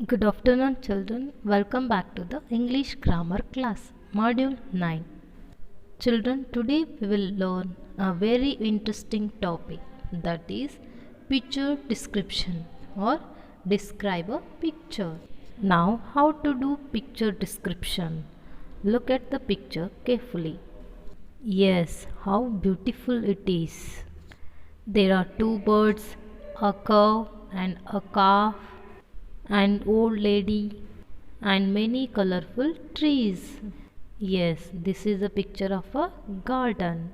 Good afternoon, children. Welcome back to the English Grammar class, Module 9. Children, today we will learn a very interesting topic, that is picture description or describe a picture. Now, how to do picture description? Look at the picture carefully. Yes, how beautiful it is. There are two birds, a cow and a calf, an old lady, and many colorful trees. Yes, this is a picture of a garden.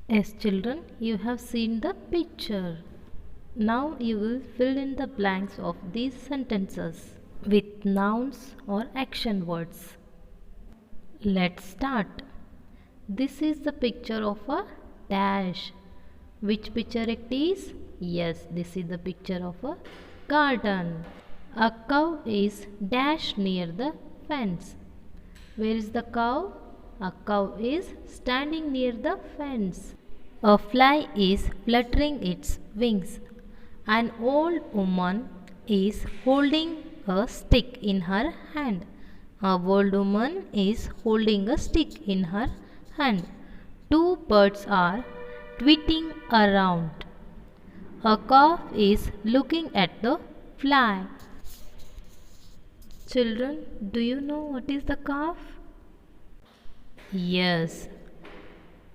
Yes, children, you have seen the picture. Now you will fill in the blanks of these sentences with nouns or action words. Let's start. This is the picture of a dash. Which picture it is? Yes, this is the picture of a garden. A cow is dash near the fence. Where is the cow? A cow is standing near the fence. A fly is fluttering its wings. An old woman is holding a stick in her hand. A old woman is holding a stick in her hand. Two birds are tweeting around. A calf is looking at the fly. Children, do you know what is the calf? Yes,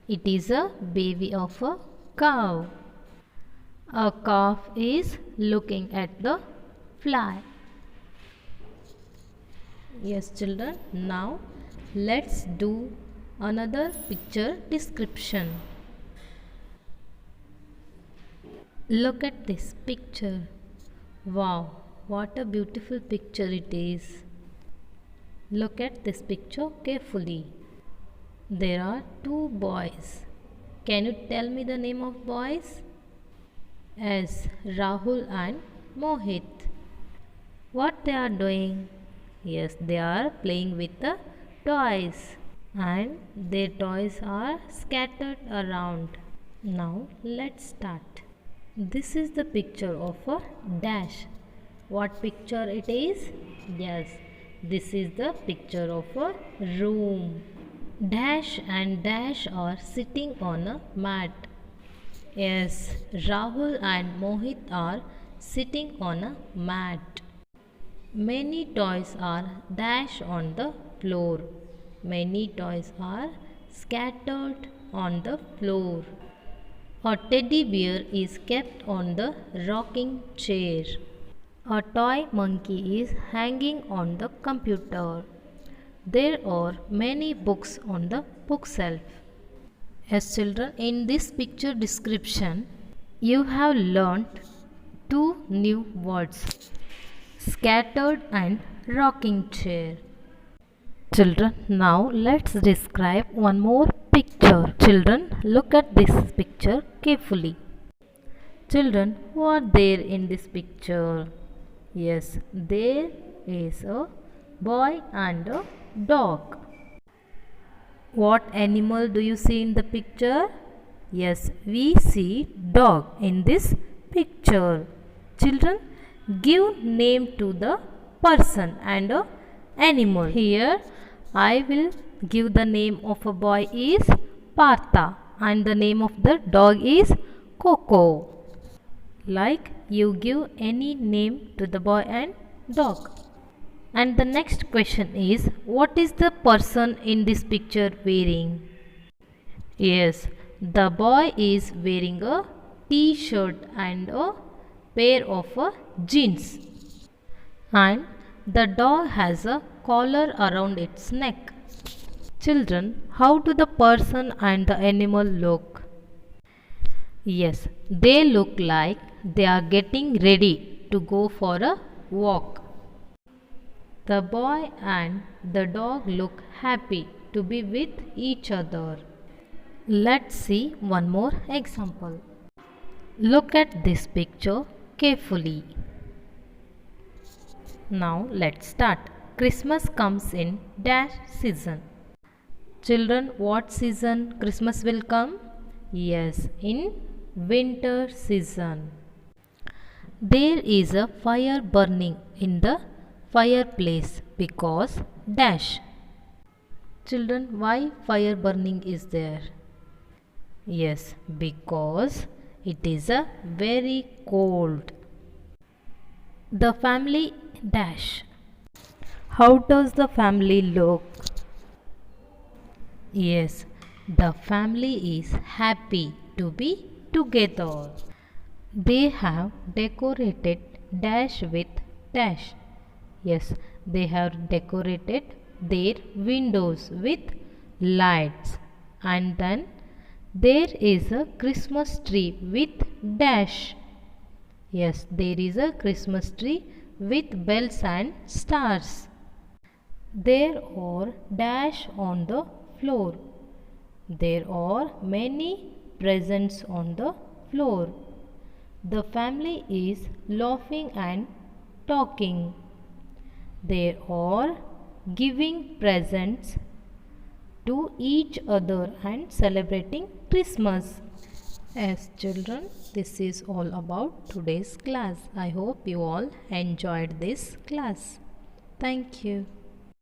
it is a baby of a cow. A calf is looking at the fly. Yes, children, now let's do another picture description. Look at this picture. Wow, what a beautiful picture it is. Look at this picture carefully. There are two boys. Can you tell me the name of boys? Yes, Rahul and Mohit. What they are doing? Yes, they are playing with the toys and their toys are scattered around. Now let's start. This is the picture of a dash. What picture it is? Yes, this is the picture of a room. Dash and Dash are sitting on a mat. Yes, Rahul and Mohit are sitting on a mat. Many toys are dash on the floor. Many toys are scattered on the floor. A teddy bear is kept on the rocking chair. A toy monkey is hanging on the computer. There are many books on the bookshelf. Yes, children, in this picture description, you have learnt two new words, scattered and rocking chair. Children, now let's describe one more picture. Children, look at this picture carefully. Children, who are there in this picture? Yes, there is a boy and a dog. What animal do you see in the picture? Yes, we see dog in this picture. Children, give name to the person and a animal. Here I will give the name of a boy is Partha and the name of the dog is Coco. Like you give any name to the boy and dog. And the next question is, what is the person in this picture wearing? Yes, the boy is wearing a t-shirt and a pair of jeans. And the dog has a collar around its neck. Children, how do the person and the animal look? Yes, they look like they are getting ready to go for a walk. The boy and the dog look happy to be with each other. Let's see one more example. Look at this picture carefully. Now let's start. Christmas comes in dash season. Children, what season Christmas will come? Yes, in winter season. There is a fire burning in the fireplace because dash. Children, why fire burning is there? Yes, because it is a very cold. The family dash. How does the family look? Yes, the family is happy to be together. They have decorated dash with dash. Yes, they have decorated their windows with lights, and then there is a Christmas tree with dash. Yes, there is a Christmas tree with bells and stars. There are dash on the floor. There are many presents on the floor. The family is laughing and talking. They are giving presents to each other and celebrating Christmas. As children, this is all about today's class. I hope you all enjoyed this class. Thank you.